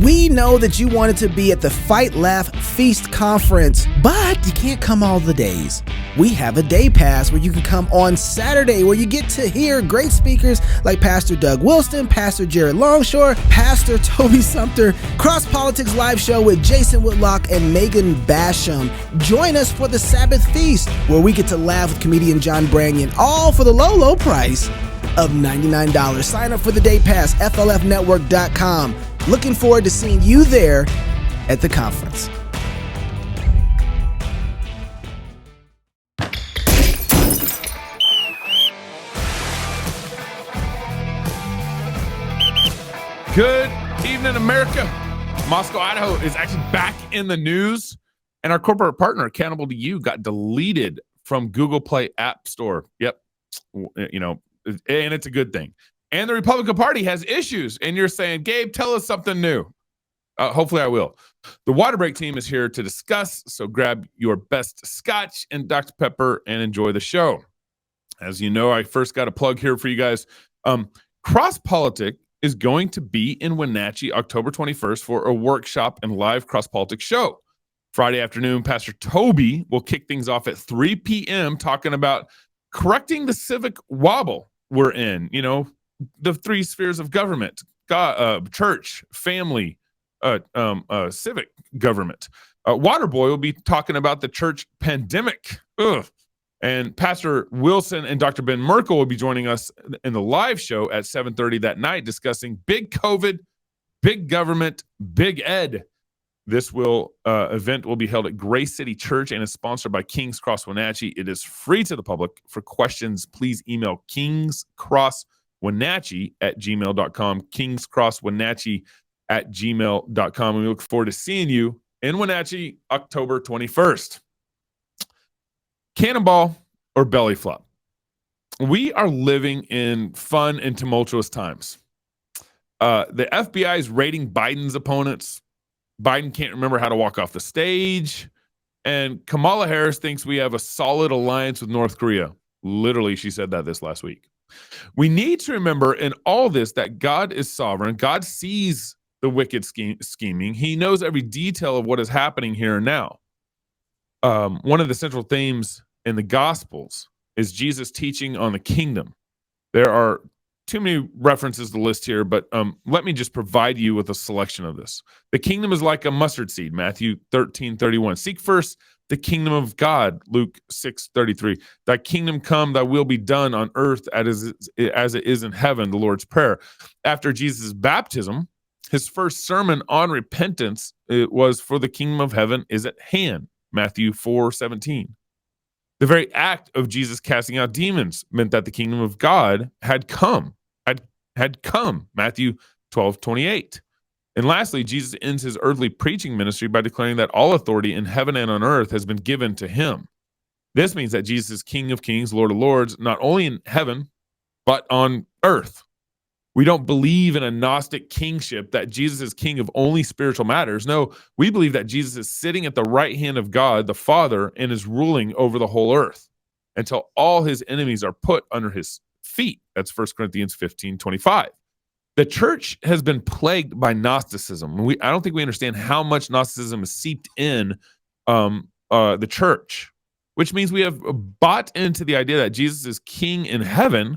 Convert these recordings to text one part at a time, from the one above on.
We know that you wanted to be at the Fight, Laugh, Feast conference, but you can't come all the days. We have a day pass where you can come on Saturday, where you get to hear great speakers like Pastor Doug Wilson, Pastor Jared Longshore, Pastor Toby Sumter, Cross Politics Live Show with Jason Whitlock and Megan Basham. Join us for the Sabbath Feast, where we get to laugh with comedian John Branyan, all for the low price of $99. Sign up for the day pass, flfnetwork.com. Looking forward to seeing you there at the conference. Good evening, America. Moscow, Idaho is actually back in the news, and our corporate partner, Accountable2U, got deleted from Google Play App Store. Yep. You know, and it's a good thing. And the Republican Party has issues, and you're saying, Gabe, tell us something new. Hopefully I will. The Waterbreak team is here to discuss, so grab your best scotch and Dr. Pepper and enjoy the show. As you know, I first got a plug here for you guys. Cross Politic is going to be in Wenatchee October 21st for a workshop and live Cross Politics show. Friday afternoon, Pastor Toby will kick things off at 3 p.m. talking about correcting the civic wobble we're in. You know, the three spheres of government: God, church, family, civic government. Waterboy will be talking about the church pandemic. Ugh. And Pastor Wilson and Dr. Ben Merkel will be joining us in the live show at 7:30 that night, discussing big COVID, big government, big ed. This event will be held at Grace City Church and is sponsored by King's Cross Wenatchee. It is free to the public. For questions, please email kingscrosswenatchee@gmail.com, kingscrosswenatchee@gmail.com. And we look forward to seeing you in Wenatchee October 21st. Cannonball or belly flop? We are living in fun and tumultuous times. The FBI is raiding Biden's opponents. Biden can't remember how to walk off the stage. And Kamala Harris thinks we have a solid alliance with North Korea. Literally, she said that this last week. We need to remember in all this that God is sovereign. God sees the wicked scheming. He knows every detail of what is happening here and now. One of the central themes in the Gospels is Jesus teaching on the kingdom. There are too many references to list here, but let me just provide you with a selection of this. The kingdom is like a mustard seed, Matthew 13:31. Seek first the kingdom of God, Luke 6:33. Thy kingdom come, thy will be done on earth as it is in heaven, the Lord's Prayer. After Jesus' baptism, his first sermon on repentance, it was for the kingdom of heaven is at hand, Matthew 4:17. The very act of Jesus casting out demons meant that the kingdom of God had come, Matthew 12:28. And lastly, Jesus ends his earthly preaching ministry by declaring that all authority in heaven and on earth has been given to him. This means that Jesus is King of Kings, Lord of Lords, not only in heaven, but on earth. We don't believe in a Gnostic kingship, that Jesus is king of only spiritual matters. No, we believe that Jesus is sitting at the right hand of God, the Father, and is ruling over the whole earth until all his enemies are put under his feet. That's 1 Corinthians 15:25. The church has been plagued by Gnosticism. I don't think we understand how much Gnosticism is seeped in the church, which means we have bought into the idea that Jesus is king in heaven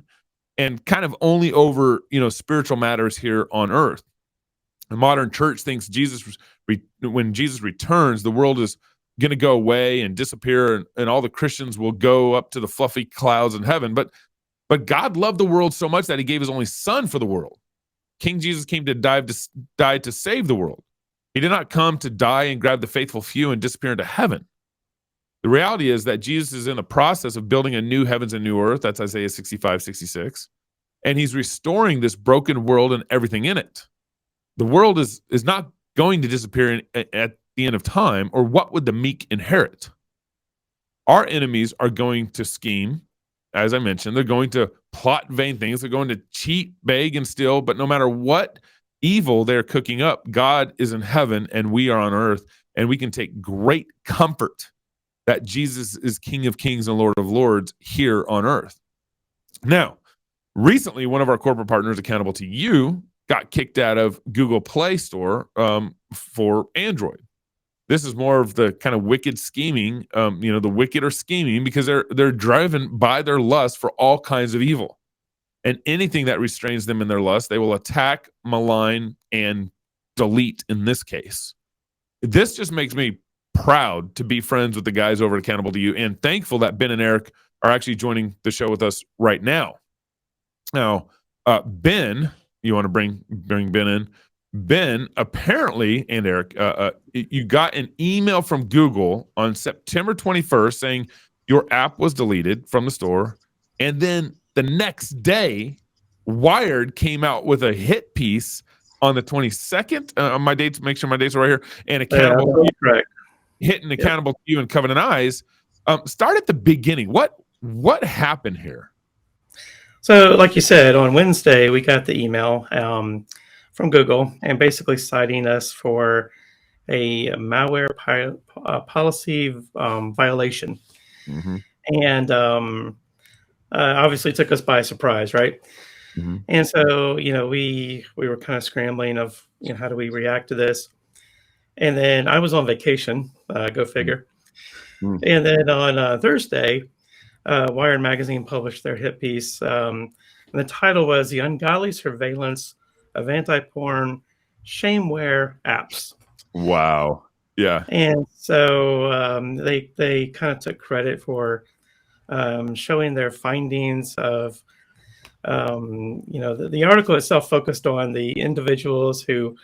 and kind of only over, spiritual matters here on earth. The modern church thinks when Jesus returns, the world is going to go away and disappear, and all the Christians will go up to the fluffy clouds in heaven. But God loved the world so much that he gave his only son for the world. King Jesus came to die to save the world. He did not come to die and grab the faithful few and disappear into heaven. The reality is that Jesus is in the process of building a new heavens and new earth. That's Isaiah 65:66. And he's restoring this broken world and everything in it. The world is not going to disappear at the end of time, or what would the meek inherit? Our enemies are going to scheme, as I mentioned. They're going to plot vain things. They're going to cheat, beg, and steal. But no matter what evil they're cooking up, God is in heaven and we are on earth. And we can take great comfort that Jesus is King of Kings and Lord of Lords here on earth. Now, recently, one of our corporate partners, Accountable2U, got kicked out of Google Play Store for Android. This is more of the kind of wicked scheming. The wicked are scheming because they're driven by their lust for all kinds of evil. And anything that restrains them in their lust, they will attack, malign, and delete in this case. This just makes me proud to be friends with the guys over at Accountable2U, and thankful that Ben and Erik are actually joining the show with us right now. Now, Ben, you want to bring Ben in? Ben, apparently, and Erik, you got an email from Google on September 21st saying your app was deleted from the store, and then the next day, Wired came out with a hit piece on the 22nd. My dates, make sure my dates are right here. And Accountable2U, hitting Accountable2U and Covenant Eyes. Start at the beginning. What happened here? So, like you said, on Wednesday we got the email from Google, and basically citing us for a malware policy violation, and obviously took us by surprise, right? And so, we were kind of scrambling of, how do we react to this? And then I was on vacation, go figure. And then on Thursday, Wired Magazine published their hit piece. And the title was "The Ungodly Surveillance of Anti-Porn Shameware Apps." Wow. Yeah. And so they kind of took credit for showing their findings of, the article itself focused on the individuals who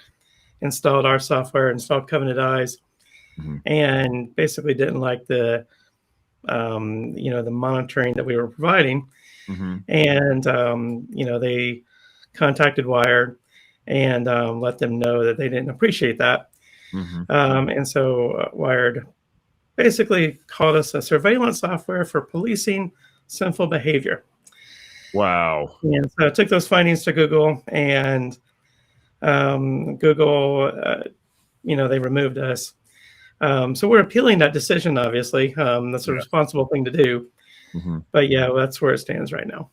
installed our software, installed Covenant Eyes, and basically didn't like the monitoring that we were providing. And, they contacted Wired and let them know that they didn't appreciate that. And so Wired basically called us a surveillance software for policing sinful behavior. Wow. And so I took those findings to Google, and Google, they removed us. So we're appealing that decision, obviously. That's a responsible thing to do. But yeah, that's where it stands right now.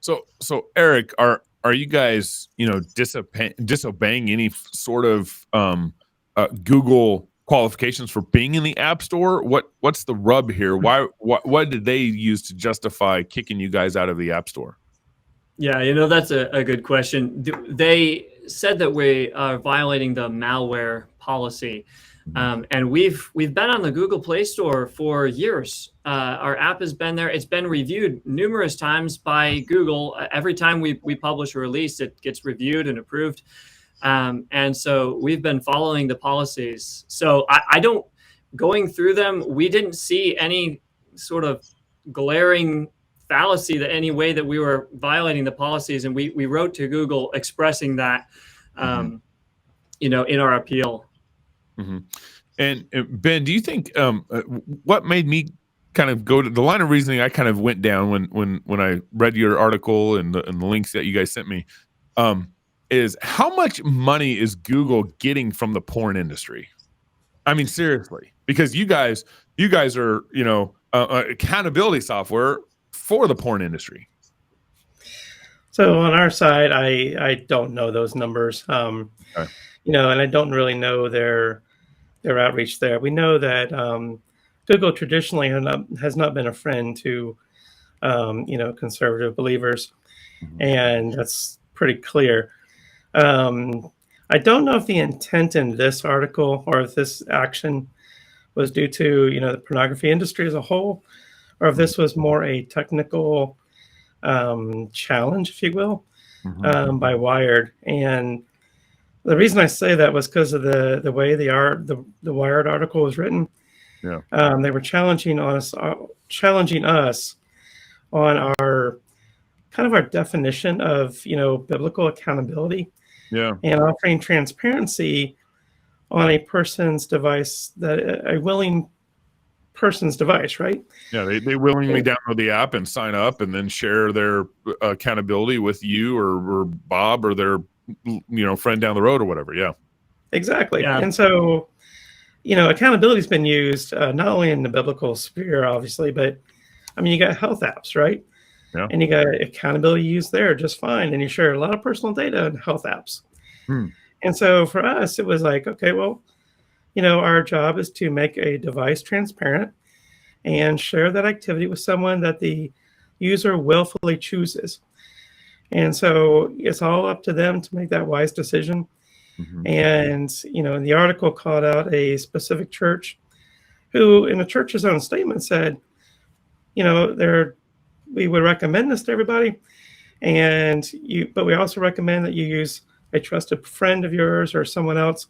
So Erik, are you guys, disobeying any sort of Google qualifications for being in the App Store? What's the rub here? What did they use to justify kicking you guys out of the App Store? Yeah, that's a good question. They said that we are violating the malware policy. And we've been on the Google Play Store for years. Our app has been there. It's been reviewed numerous times by Google. Every time we publish a release, it gets reviewed and approved. And so we've been following the policies. So I don't, going through them, we didn't see any sort of glaring fallacy that any way that we were violating the policies. And we wrote to Google expressing that, in our appeal. And Ben, do you think what made me kind of go to the line of reasoning I kind of went down when I read your article and the links that you guys sent me is how much money is Google getting from the porn industry? I mean, seriously, because you guys are accountability software for the porn industry. So on our side, I don't know those numbers, and I don't really know their outreach there. We know that Google traditionally has not been a friend to conservative believers, and that's pretty clear. I don't know if the intent in this article or if this action was due to the pornography industry as a whole, or if this was more a technical challenge, if you will, by Wired. And the reason I say that was because of the way the Wired article was written. Yeah. They were challenging us on our kind of our definition of biblical accountability. Yeah. And offering transparency on a person's device, a willing person's device, right? Yeah, they willingly download the app and sign up and then share their accountability with you or Bob or their friend down the road or whatever. Yeah, exactly. Yeah. And so accountability has been used not only in the biblical sphere, obviously, but I mean, you got health apps, right? Yeah. and you got Accountable2U there just fine, and you share a lot of personal data and health apps. And so for us, it was like, okay, well, our job is to make a device transparent and share that activity with someone that the user willfully chooses. And so it's all up to them to make that wise decision. And, in the article called out a specific church who, in the church's own statement, said, we would recommend this to everybody. But we also recommend that you use a trusted friend of yours or someone else,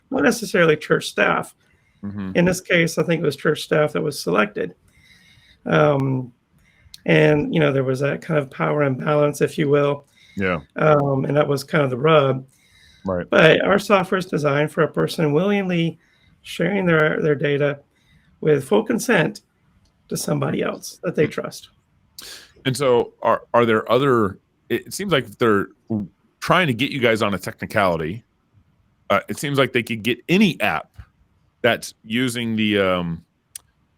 not necessarily church staff. In this case, I think it was church staff that was selected. And, there was that kind of power imbalance, if you will. Yeah. And that was kind of the rub. Right. But our software is designed for a person willingly sharing their data with full consent to somebody else that they trust. And so are there other, it seems like they're trying to get you guys on a technicality. It seems like they could get any app that's using the,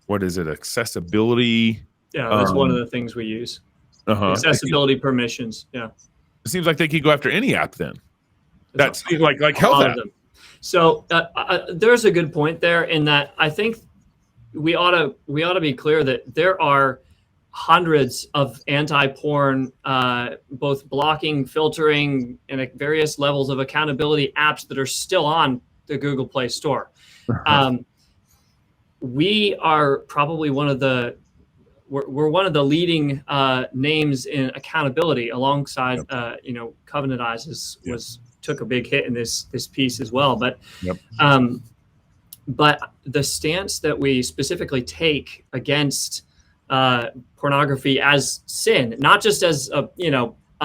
what is it? Accessibility. Yeah. That's one of the things we use. Accessibility permissions. Yeah. It seems like they could go after any app then. That's like health app. So there's a good point there in that I think we ought to be clear that there are hundreds of anti-porn, both blocking, filtering, and various levels of accountability apps that are still on the Google Play Store. We are probably one of the leading names in accountability, alongside Covenant Eyes took a big hit in this piece as well. But but the stance that we specifically take against pornography as sin, not just as a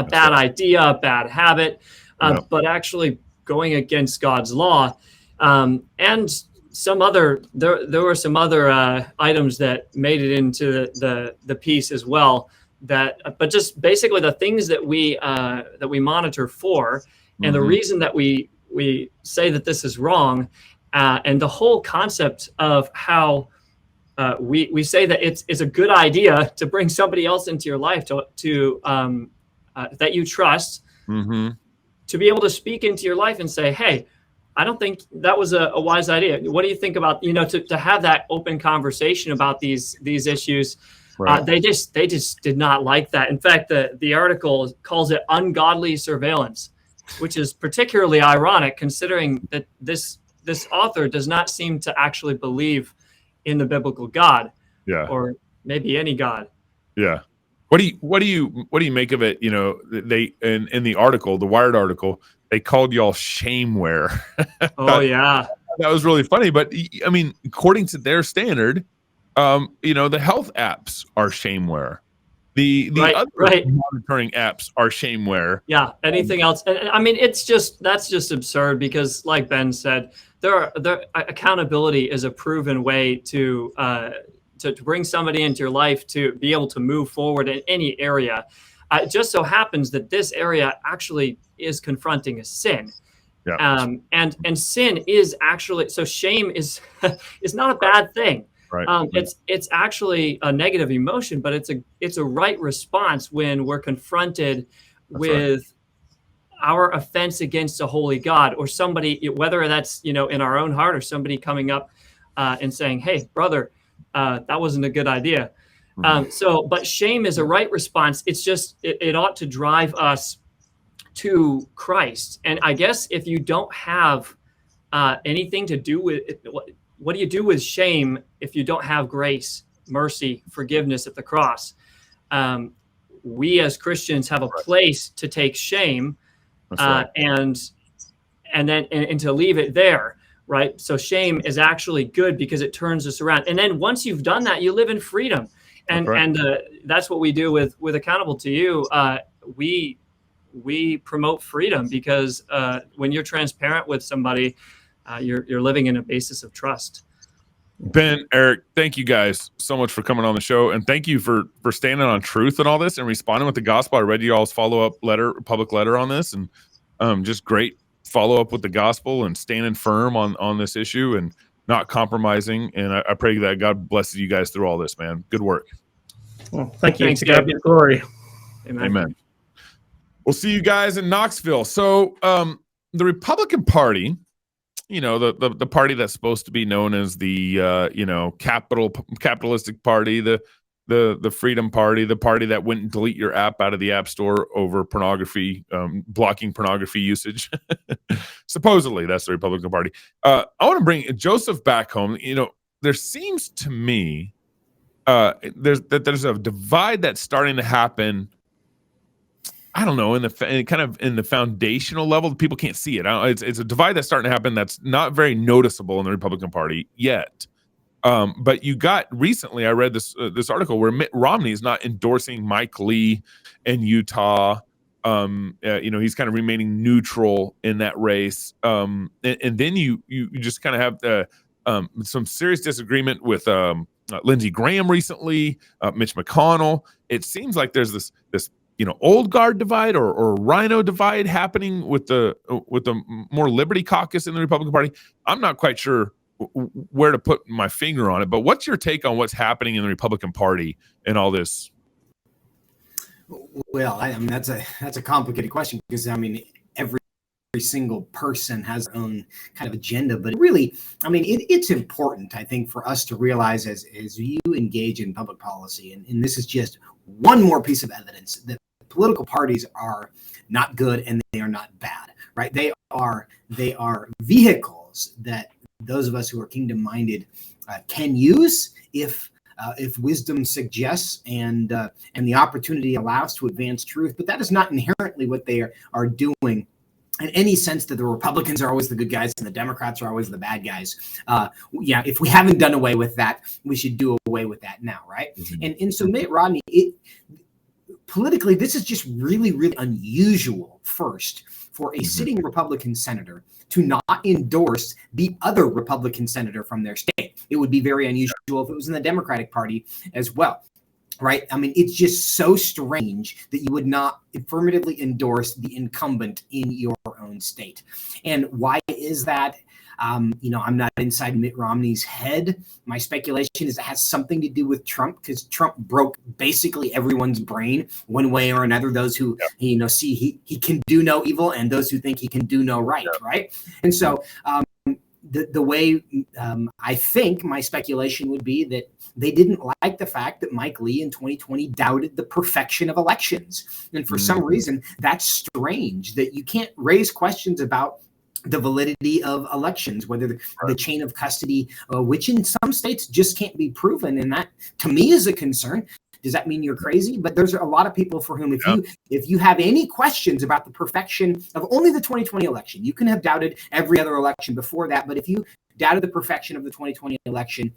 bad idea, a bad habit, but actually going against God's law, and some other there were some other items that made it into the piece as well. But just basically the things that we monitor for, and the reason that we say that this is wrong, and the whole concept of how we say that it's a good idea to bring somebody else into your life to that you trust, to be able to speak into your life and say, hey, I don't think that was a wise idea. What do you think about, to have that open conversation about these issues? Right. They just did not like that. In fact, the article calls it ungodly surveillance, which is particularly ironic considering that this author does not seem to actually believe in the biblical God, or maybe any God. Yeah. What do you make of it? They in the article, the Wired article, they called y'all shameware. Oh yeah, that was really funny. But I mean, according to their standard, the health apps are shameware. The other monitoring apps are shameware. Yeah. Anything else? And I mean, that's just absurd because, like Ben said, accountability is a proven way to bring somebody into your life to be able to move forward in any area. It just so happens that this area actually is confronting a sin. Yeah. And sin is actually, so shame is not a bad thing. Right. It's actually a negative emotion, but it's a right response when we're confronted with our offense against a holy God, or somebody, whether that's in our own heart or somebody coming up and saying, "Hey, brother, that wasn't a good idea." But shame is a right response. It's just it ought to drive us to Christ. And I guess if you don't have anything to do with it, what do you do with shame if you don't have grace, mercy, forgiveness at the cross? We as Christians have a place to take shame and to leave it there, right? So shame is actually good because it turns us around. And then once you've done that, you live in freedom. And that's what we do with Accountable2U. We promote freedom because when you're transparent with somebody, you're living in a basis of trust. Ben, Eric, thank you guys so much for coming on the show, and thank you for standing on truth and all this and responding with the gospel. I read you all's follow-up letter, public letter on this, and just great follow-up with the gospel and standing firm on this issue and not compromising. And I pray that God blesses you guys through all this, man. Good work. Well, thank you. To God be the glory. Amen. We'll see you guys in Knoxville. So the Republican Party, the party that's supposed to be known as the capitalistic party, the Freedom Party, the party that wouldn't delete your app out of the App Store over pornography, blocking pornography usage. Supposedly, that's the Republican Party. I want to bring Joseph back home. There seems to me there's a divide that's starting to happen. I don't know, in the foundational level. People can't see it. It's a divide that's starting to happen that's not very noticeable in the Republican Party yet. But you got recently, I read this article where Mitt Romney is not endorsing Mike Lee in Utah. He's kind of remaining neutral in that race. And then you just kind of have some serious disagreement with Lindsey Graham recently, Mitch McConnell. It seems like there's this old guard divide or rhino divide happening with the more liberty caucus in the Republican Party. I'm not quite sure where to put my finger on it, but what's your take on what's happening in the Republican Party and all this? Well, I mean, that's a complicated question because every single person has their own kind of agenda, but really, it's important, I think, for us to realize as you engage in public policy, and this is just one more piece of evidence that political parties are not good and they are not bad, right? They are vehicles that those of us who are kingdom-minded can use if wisdom suggests and the opportunity allows to advance truth. But that is not inherently what they are doing in any sense that the Republicans are always the good guys and the Democrats are always the bad guys. If we haven't done away with that, we should do away with that now, right? Mm-hmm. And so Mitt Romney, politically, this is just really, really unusual, first, for a sitting Republican senator to not endorse the other Republican senator from their state. It would be very unusual if it was in the Democratic Party as well, right? It's just so strange that you would not affirmatively endorse the incumbent in your own state. And why is that? I'm not inside Mitt Romney's head. My speculation is it has something to do with Trump, because Trump broke basically everyone's brain one way or another. Those who see he can do no evil, and those who think he can do no right, right? And so the way I think my speculation would be that they didn't like the fact that Mike Lee in 2020 doubted the perfection of elections. And for some reason, that's strange that you can't raise questions about the validity of elections, whether the chain of custody, which in some states just can't be proven. And that, to me, is a concern. Does that mean you're crazy? But there's a lot of people for whom if you have any questions about the perfection of only the 2020 election, you can have doubted every other election before that. But if you doubted the perfection of the 2020 election,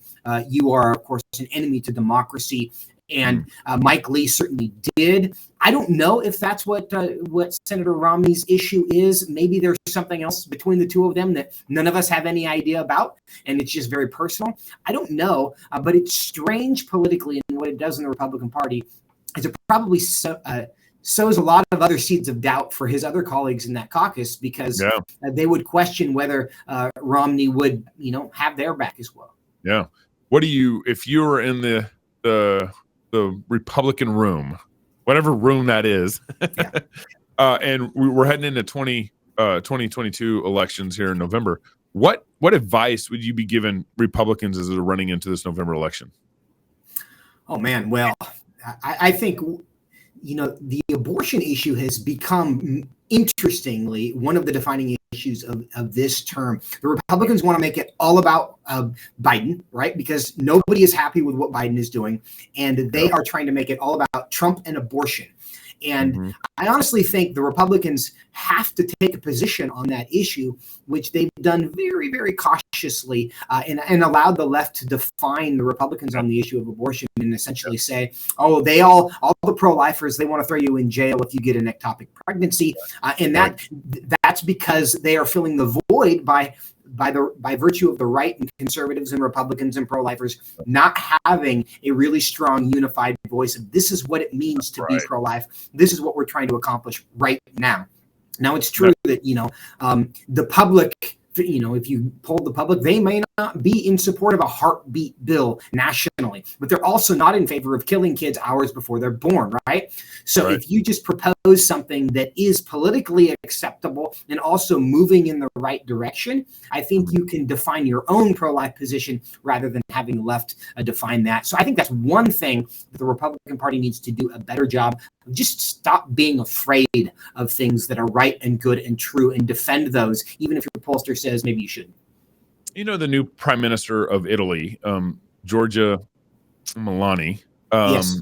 you are, of course, an enemy to democracy. And Mike Lee certainly did. I don't know if that's what Senator Romney's issue is. Maybe there's something else between the two of them that none of us have any idea about, and it's just very personal. I don't know, but it's strange politically, and what it does in the Republican Party is it probably sows a lot of other seeds of doubt for his other colleagues in that caucus, because they would question whether Romney would, have their back as well. Yeah. If you were in the Republican room, whatever room that is, and we're heading into 2022 elections here in November, what advice would you be giving Republicans as they're running into this November election? Oh man, well, I think the abortion issue has become, interestingly, one of the defining issues of this term. The Republicans want to make it all about Biden, right? Because nobody is happy with what Biden is doing, and they are trying to make it all about Trump and abortion. And I honestly think the Republicans have to take a position on that issue, which they've done very, very cautiously, and allowed the left to define the Republicans on the issue of abortion and essentially say, all the pro-lifers, they want to throw you in jail if you get an ectopic pregnancy. And that's because they are filling the void by virtue of the right and conservatives and Republicans and pro-lifers not having a really strong unified voice of this is what it means to be pro-life. This is what we're trying to accomplish right now. Now, it's true that, the public, if you poll the public, they may not be in support of a heartbeat bill nationally, but they're also not in favor of killing kids hours before they're born, right? So if you just propose something that is politically acceptable and also moving in the right direction, I think you can define your own pro-life position rather than having the left define that. So I think that's one thing that the Republican Party needs to do a better job of. Just stop being afraid of things that are right and good and true and defend those, even if your pollster says maybe you shouldn't. You know, the new prime minister of Italy, Giorgia Meloni. Yes.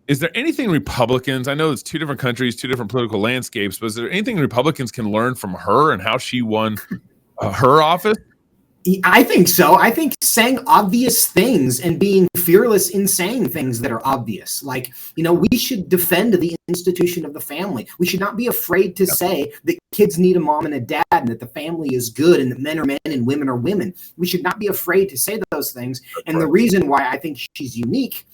Is there anything Republicans, I know it's two different countries, two different political landscapes, but is there anything Republicans can learn from her and how she won her office? I think so. I think saying obvious things and being fearless in saying things that are obvious. Like, we should defend the institution of the family. We should not be afraid to say that kids need a mom and a dad and that the family is good and that men are men and women are women. We should not be afraid to say those things. And the reason why I think she's unique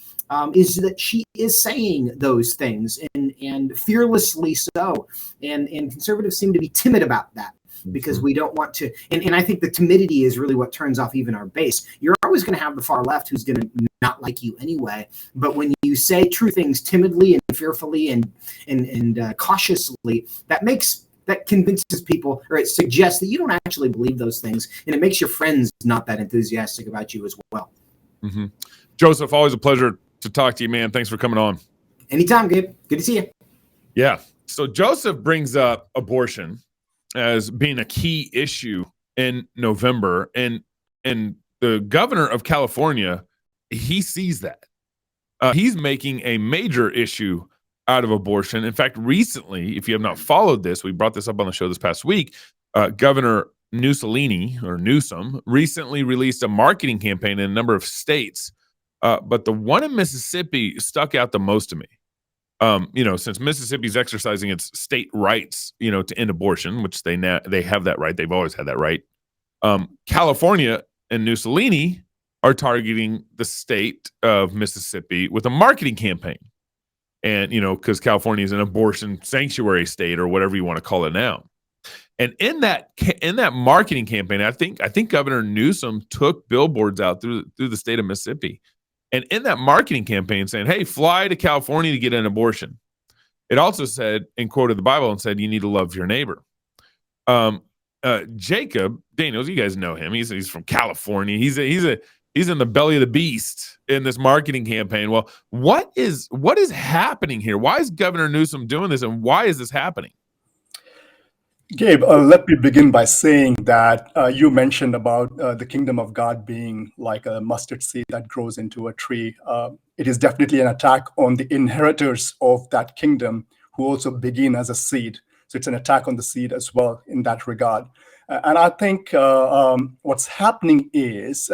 is that she is saying those things and fearlessly so. And conservatives seem to be timid about that, because we don't want to, and I think the timidity is really what turns off even our base. You're always going to have the far left who's going to not like you anyway. But when you say true things timidly and fearfully and cautiously, that convinces people, or it suggests that you don't actually believe those things, and it makes your friends not that enthusiastic about you as well. Mm-hmm. Joseph, always a pleasure to talk to you, man. Thanks for coming on. Anytime, Gabe. Good to see you. Yeah. So Joseph brings up abortion as being a key issue in November, and the governor of California, he sees that. He's making a major issue out of abortion. In fact, recently, if you have not followed this, we brought this up on the show this past week, Governor Newsom recently released a marketing campaign in a number of states, but the one in Mississippi stuck out the most to me. Since Mississippi's exercising its state rights, to end abortion, which they have that right. They've always had that right. California and Mussolini are targeting the state of Mississippi with a marketing campaign. And, because California is an abortion sanctuary state, or whatever you want to call it now. And in that marketing campaign, I think Governor Newsom took billboards out through the state of Mississippi. And in that marketing campaign saying, hey, fly to California to get an abortion. It also said, and quoted the Bible and said, you need to love your neighbor. Jacob Daniels, you guys know him. He's from California. He's in the belly of the beast in this marketing campaign. Well, what is happening here? Why is Governor Newsom doing this, and why is this happening? Gabe, let me begin by saying that you mentioned about the kingdom of God being like a mustard seed that grows into a tree. It is definitely an attack on the inheritors of that kingdom, who also begin as a seed. So it's an attack on the seed as well in that regard. And I think what's happening is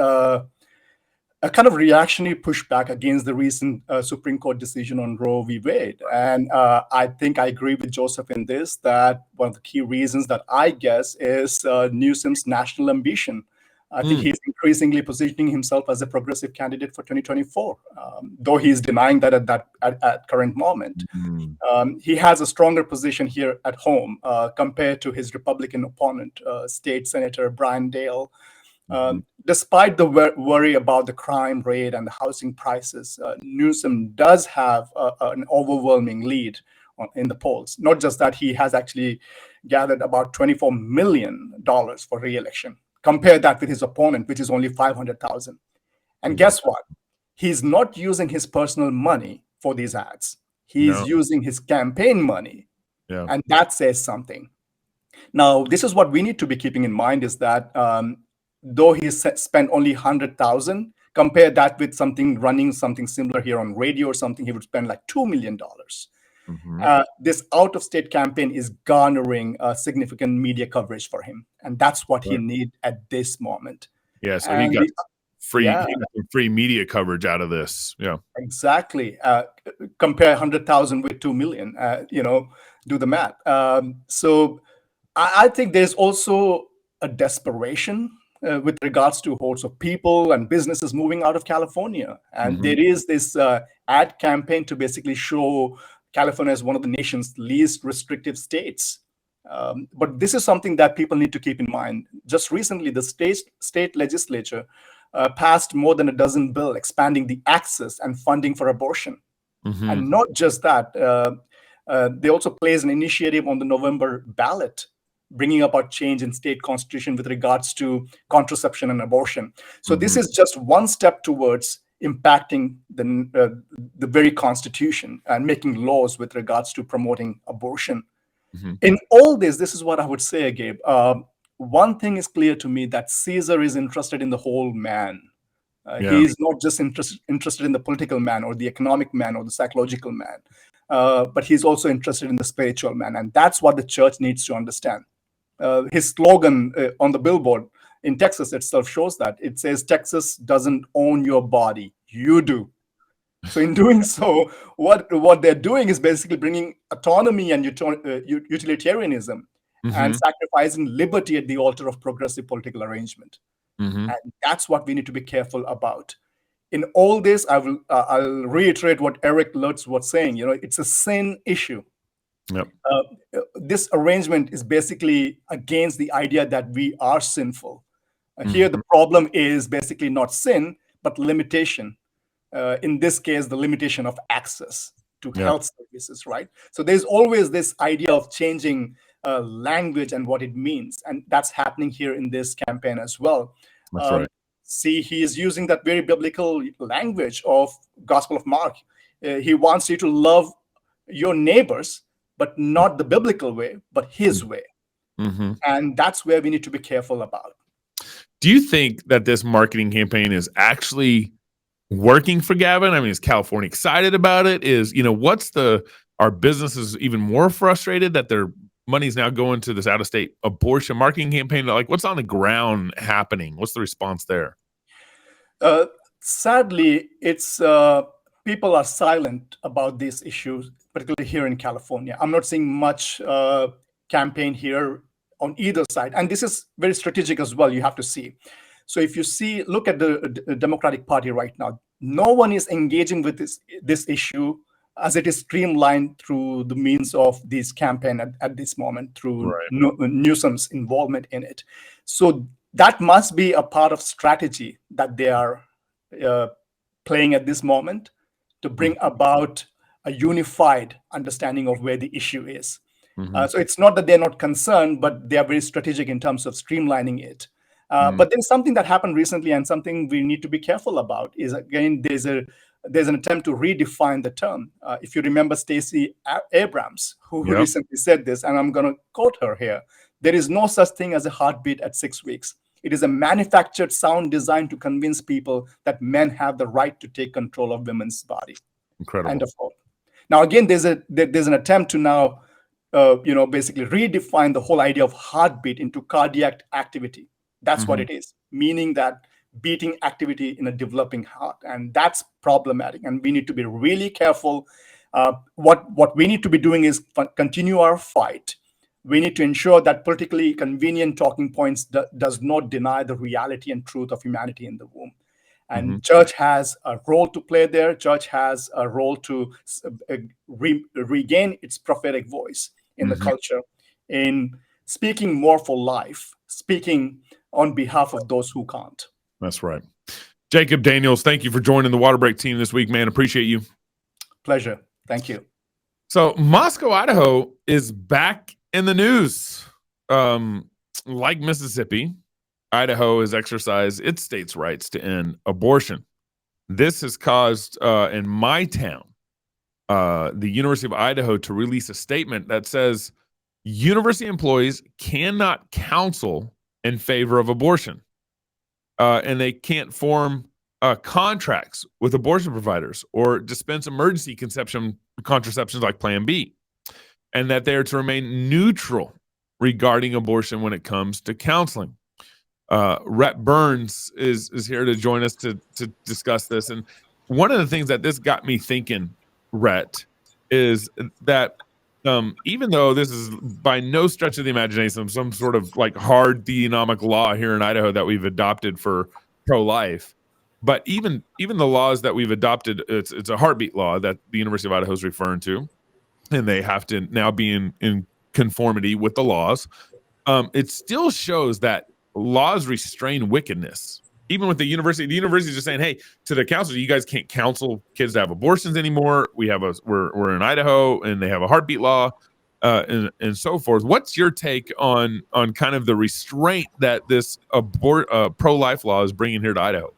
a kind of reactionary pushback against the recent Supreme Court decision on Roe v. Wade. And I think I agree with Joseph in this, that one of the key reasons that I guess is Newsom's national ambition. I think he's increasingly positioning himself as a progressive candidate for 2024, though he's denying that at current moment. He has a stronger position here at home compared to his Republican opponent, State Senator Brian Dale. Despite the worry about the crime rate and the housing prices, Newsom does have an overwhelming lead in the polls. Not just that, he has actually gathered about $24 million for re-election. Compare that with his opponent, which is only $500,000. And guess what? He's not using his personal money for these ads. He's using his campaign money. Yeah. And that says something. Now, this is what we need to be keeping in mind, is that though he spent only $100,000, compare that with running something similar here on radio or something, he would spend like $2 million. This out-of-state campaign is garnering significant media coverage for him, and that's what he needs at this moment. Yeah, so he got free media coverage out of this. Yeah, exactly. Compare 100,000 with 2 million. Do the math. So I think there's also a desperation with regards to hordes of people and businesses moving out of California, and there is this ad campaign to basically show California is one of the nation's least restrictive states. But this is something that people need to keep in mind. Just recently, the state legislature passed more than a dozen bills expanding the access and funding for abortion. Mm-hmm. And not just that, they also placed an initiative on the November ballot, bringing about change in state constitution with regards to contraception and abortion. So this is just one step towards impacting the very constitution and making laws with regards to promoting abortion. In all this is what I would say, Gabe. One thing is clear to me, that Caesar is interested in the whole man. He is not just interested in the political man or the economic man or the psychological man, but he's also interested in the spiritual man. And that's what the church needs to understand. His slogan on the billboard in Texas itself shows that. It says, "Texas doesn't own your body, you do." So in doing so, what they're doing is basically bringing autonomy and utilitarianism and sacrificing liberty at the altar of progressive political arrangement. And that's what we need to be careful about. In all this, I'll reiterate what Erik Lutz was saying. It's a sin issue. Yep. This arrangement is basically against the idea that we are sinful. Here, the problem is basically not sin, but limitation. In this case, the limitation of access to health services, right? So there's always this idea of changing language and what it means. And that's happening here in this campaign as well. That's right. See, he is using that very biblical language of Gospel of Mark. He wants you to love your neighbors, but not the biblical way, but his way. And that's where we need to be careful about. Do you think that this marketing campaign is actually working for Gavin? I mean, is California excited about it? Are businesses even more frustrated that their money's now going to this out-of-state abortion marketing campaign? Like, what's on the ground happening? What's the response there? Sadly, it's people are silent about these issues, particularly here in California. I'm not seeing much campaign here on either side. And this is very strategic as well, you have to see. So if you look at the Democratic Party right now, no one is engaging with this issue as it is streamlined through the means of this campaign at this moment, through Newsom's involvement in it. So that must be a part of strategy that they are playing at this moment to bring about a unified understanding of where the issue is. So it's not that they're not concerned, but they are very strategic in terms of streamlining it. But then something that happened recently, and something we need to be careful about, is again there's an attempt to redefine the term. If you remember Stacey Abrams, who recently said this, and I'm going to quote her here: "There is no such thing as a heartbeat at 6 weeks. It is a manufactured sound designed to convince people that men have the right to take control of women's body." Incredible. End of quote. Now again, there's an attempt to now basically redefine the whole idea of heartbeat into cardiac activity. That's what it is, meaning that beating activity in a developing heart. And that's problematic. And we need to be really careful. What we need to be doing is continue our fight. We need to ensure that politically convenient talking points does not deny the reality and truth of humanity in the womb. And church has a role to play there. Church has a role to regain its prophetic voice in the culture, in speaking more for life, speaking on behalf of those who can't. That's right. Jacob Daniels, thank you for joining the Waterbreak team this week, man. Appreciate you. Pleasure. Thank you. So Moscow, Idaho is back in the news. Like Mississippi, Idaho has exercised its state's rights to end abortion. This has caused, in my town, the University of Idaho to release a statement that says university employees cannot counsel in favor of abortion. And they can't form contracts with abortion providers or dispense emergency contraceptions like Plan B. And that they are to remain neutral regarding abortion when it comes to counseling. Rhett Burns is here to join us to discuss this. And one of the things that this got me thinking, Rhett, is that even though this is by no stretch of the imagination some sort of like hard theonomic law here in Idaho that we've adopted for pro-life, but even the laws that we've adopted, it's a heartbeat law that the University of Idaho is referring to, and they have to now be in conformity with the laws, it still shows that laws restrain wickedness. Even with the university is just saying, hey, to the council, you guys can't counsel kids to have abortions anymore. We're in Idaho, and they have a heartbeat law, and so forth. What's your take on kind of the restraint that this pro-life law is bringing here to Idaho?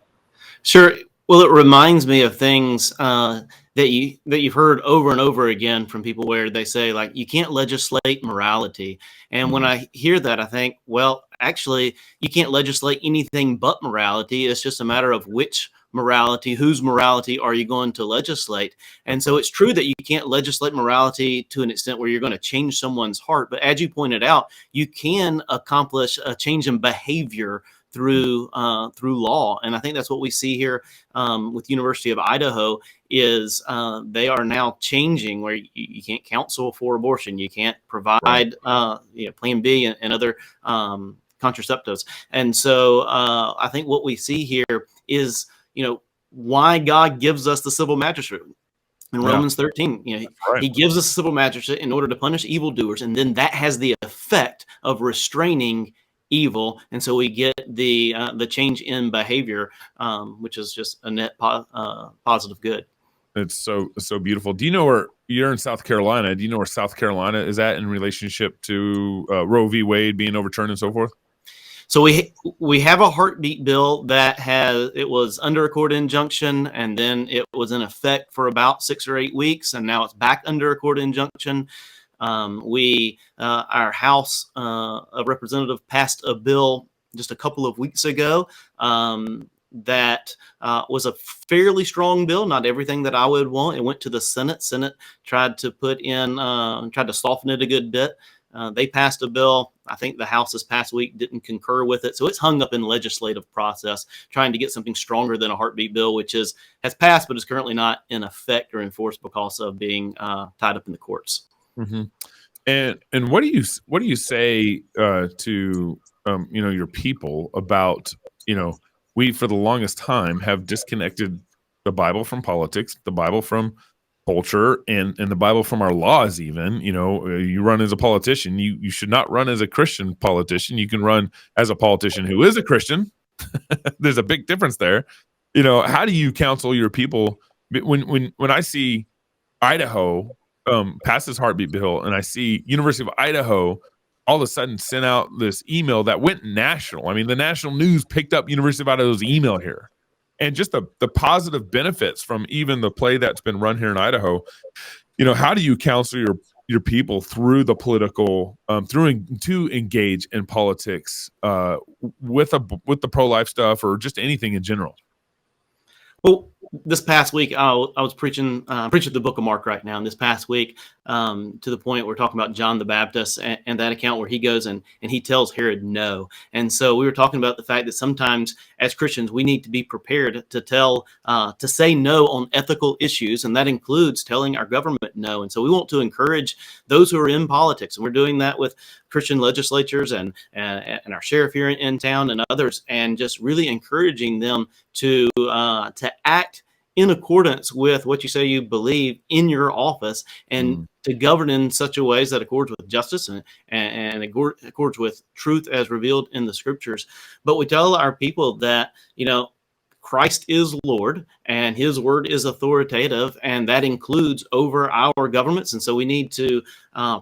Sure. Well, it reminds me of things that you've heard over and over again from people, where they say, like, you can't legislate morality. And when I hear that, I think, well, actually, you can't legislate anything but morality. It's just a matter of which morality, whose morality are you going to legislate? And so it's true that you can't legislate morality to an extent where you're going to change someone's heart. But as you pointed out, you can accomplish a change in behavior through law. And I think that's what we see here with University of Idaho is they are now changing where you can't counsel for abortion. You can't provide Plan B and other contraceptives. And so I think what we see here is, why God gives us the civil magistrate. In Romans 13, he gives us a civil magistrate in order to punish evildoers. And then that has the effect of restraining evil, and so we get the change in behavior, which is just a net positive good. It's so beautiful. Do you know where you're in South Carolina? Do you know where South Carolina is at in relationship to Roe v. Wade being overturned and so forth? So we have a heartbeat bill that it was under a court injunction, and then it was in effect for about 6 or 8 weeks, and now it's back under a court injunction. Our House of Representatives passed a bill just a couple of weeks ago that was a fairly strong bill, not everything that I would want. It went to the Senate. Senate tried to soften it a good bit. They passed a bill. I think the House this past week didn't concur with it. So it's hung up in legislative process, trying to get something stronger than a heartbeat bill, which has passed, but is currently not in effect or enforced because of being tied up in the courts. Mm-hmm. And what do you say to your people about, we for the longest time have disconnected the Bible from politics, the Bible from culture, and the Bible from our laws. Even you run as a politician, you should not run as a Christian politician. You can run as a politician who is a Christian. There's a big difference there. How do you counsel your people when I see Idaho pass this heartbeat bill, and I see University of Idaho all of a sudden sent out this email that went national? I mean, the national news picked up University of Idaho's email here, and just the positive benefits from even the play that's been run here in Idaho. How do you counsel your people through the political, to engage in politics with the pro-life stuff, or just anything in general? Well, this past week, I was preaching the book of Mark right now. And this past week, to the point we're talking about John the Baptist and that account where he goes and he tells Herod no. And so we were talking about the fact that sometimes as Christians, we need to be prepared to say no on ethical issues. And that includes telling our government no. And so we want to encourage those who are in politics. And we're doing that with Christian legislatures and our sheriff here in town and others, and just really encouraging them to act in accordance with what you say you believe in your office, and to govern in such a ways that accords with justice and accords with truth as revealed in the scriptures. But we tell our people that, Christ is Lord and his word is authoritative, and that includes over our governments. And so we need to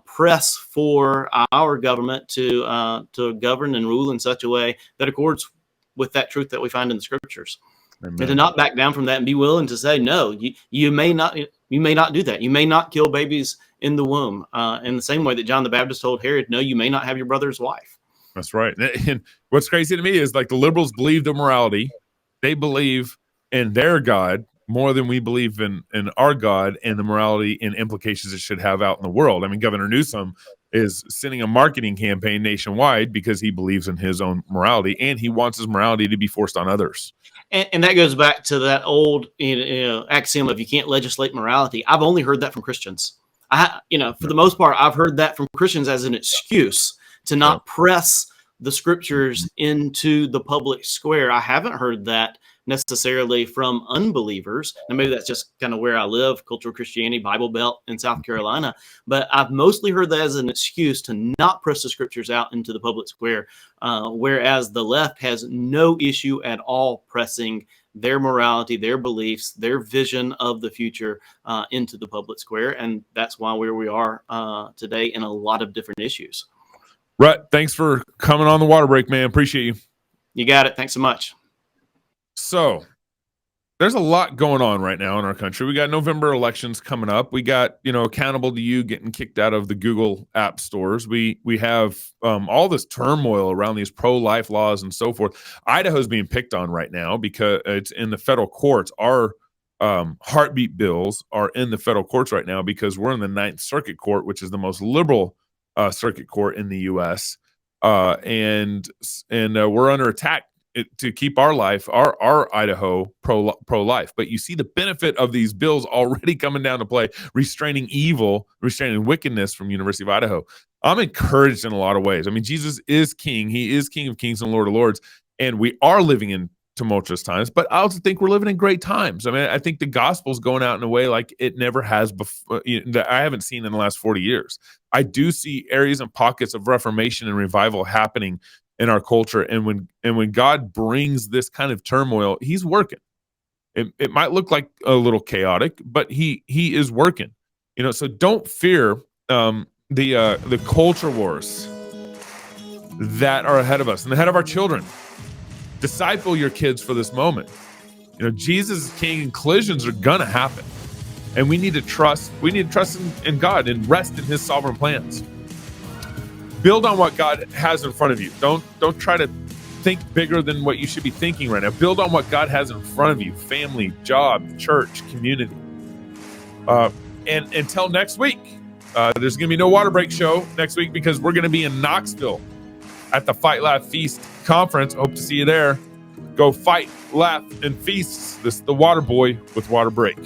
press for our government to govern and rule in such a way that accords with that truth that we find in the scriptures. Amen. And to not back down from that and be willing to say, no, you may not do that. You may not kill babies in the womb. In the same way that John the Baptist told Herod, no, you may not have your brother's wife. That's right. And what's crazy to me is, like, the liberals believe in morality. They believe in their God more than we believe in our God and the morality and implications it should have out in the world. I mean, Governor Newsom is sending a marketing campaign nationwide because he believes in his own morality, and he wants his morality to be forced on others. And that goes back to that old axiom of you can't legislate morality. I've only heard that from Christians. For the most part, I've heard that from Christians as an excuse to not press the scriptures into the public square. I haven't heard that necessarily from unbelievers. And maybe that's just kind of where I live, cultural Christianity, Bible Belt in South Carolina. But I've mostly heard that as an excuse to not press the scriptures out into the public square, whereas the left has no issue at all pressing their morality, their beliefs, their vision of the future into the public square. And that's why where we are today in a lot of different issues. Rhett, thanks for coming on the Waterbreak, man. Appreciate you. You got it. Thanks so much. So there's a lot going on right now in our country. We got November elections coming up. We got, Accountable2U getting kicked out of the Google app stores. We have all this turmoil around these pro-life laws and so forth. Idaho's being picked on right now because it's in the federal courts. Our heartbeat bills are in the federal courts right now because we're in the Ninth Circuit Court, which is the most liberal circuit court in the U.S. And we're under attack to keep our life, our Idaho pro-life. But you see the benefit of these bills already coming down to play, restraining evil, restraining wickedness from University of Idaho. I'm encouraged in a lot of ways. I mean, Jesus is King. He is King of Kings and Lord of Lords. And we are living in tumultuous times, but I also think we're living in great times. I mean, I think the gospel's going out in a way like it never has before, that I haven't seen in the last 40 years. I do see areas and pockets of reformation and revival happening in our culture. And when God brings this kind of turmoil, he's working. It might look like a little chaotic, but he is working. So don't fear the culture wars that are ahead of us and ahead of our children. Disciple your kids for this moment. Jesus is King, and collisions are gonna happen, and we need to trust. We need to trust in God and rest in His sovereign plans. Build on what God has in front of you. Don't try to think bigger than what you should be thinking right now. Build on what God has in front of you: family, job, church, community. And until next week, there's gonna be no Waterbreak show next week because we're gonna be in Knoxville at the Fight, Laugh, Feast conference. Hope to see you there. Go fight, laugh, and feast. This is the Water Boy with Waterbreak.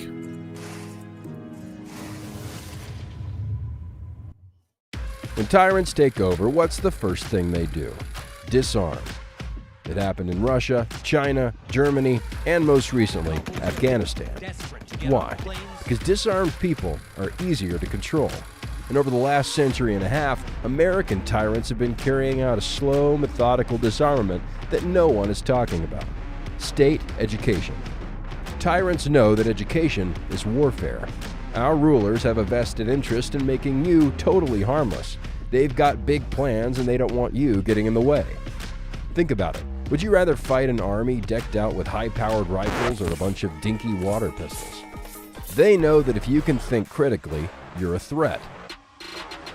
When tyrants take over, what's the first thing they do? Disarm. It happened in Russia, China, Germany, and most recently, Afghanistan. Why? Because disarmed people are easier to control. And over the last century and a half, American tyrants have been carrying out a slow, methodical disarmament that no one is talking about: state education. Tyrants know that education is warfare. Our rulers have a vested interest in making you totally harmless. They've got big plans and they don't want you getting in the way. Think about it. Would you rather fight an army decked out with high-powered rifles or a bunch of dinky water pistols? They know that if you can think critically, you're a threat.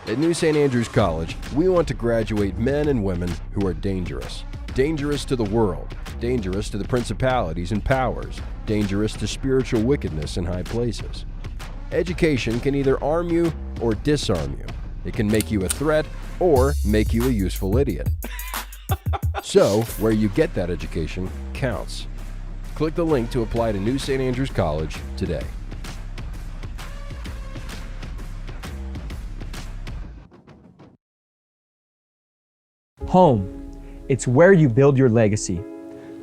At New St. Andrews College, we want to graduate men and women who are dangerous. Dangerous to the world, dangerous to the principalities and powers, dangerous to spiritual wickedness in high places. Education can either arm you or disarm you. It can make you a threat or make you a useful idiot. So, where you get that education counts. Click the link to apply to New St. Andrews College today. Home. It's where you build your legacy,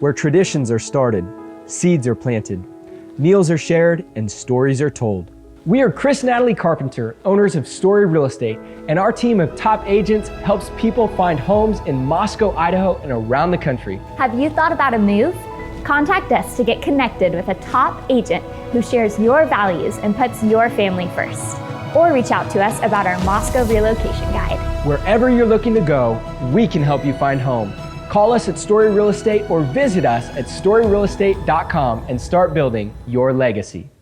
where traditions are started, seeds are planted, meals are shared, and stories are told. We are Chris and Natalie Carpenter, owners of Story Real Estate, and our team of top agents helps people find homes in Moscow, Idaho, and around the country. Have you thought about a move? Contact us to get connected with a top agent who shares your values and puts your family first. Or reach out to us about our Moscow relocation guide. Wherever you're looking to go, we can help you find home. Call us at Story Real Estate or visit us at storyrealestate.com and start building your legacy.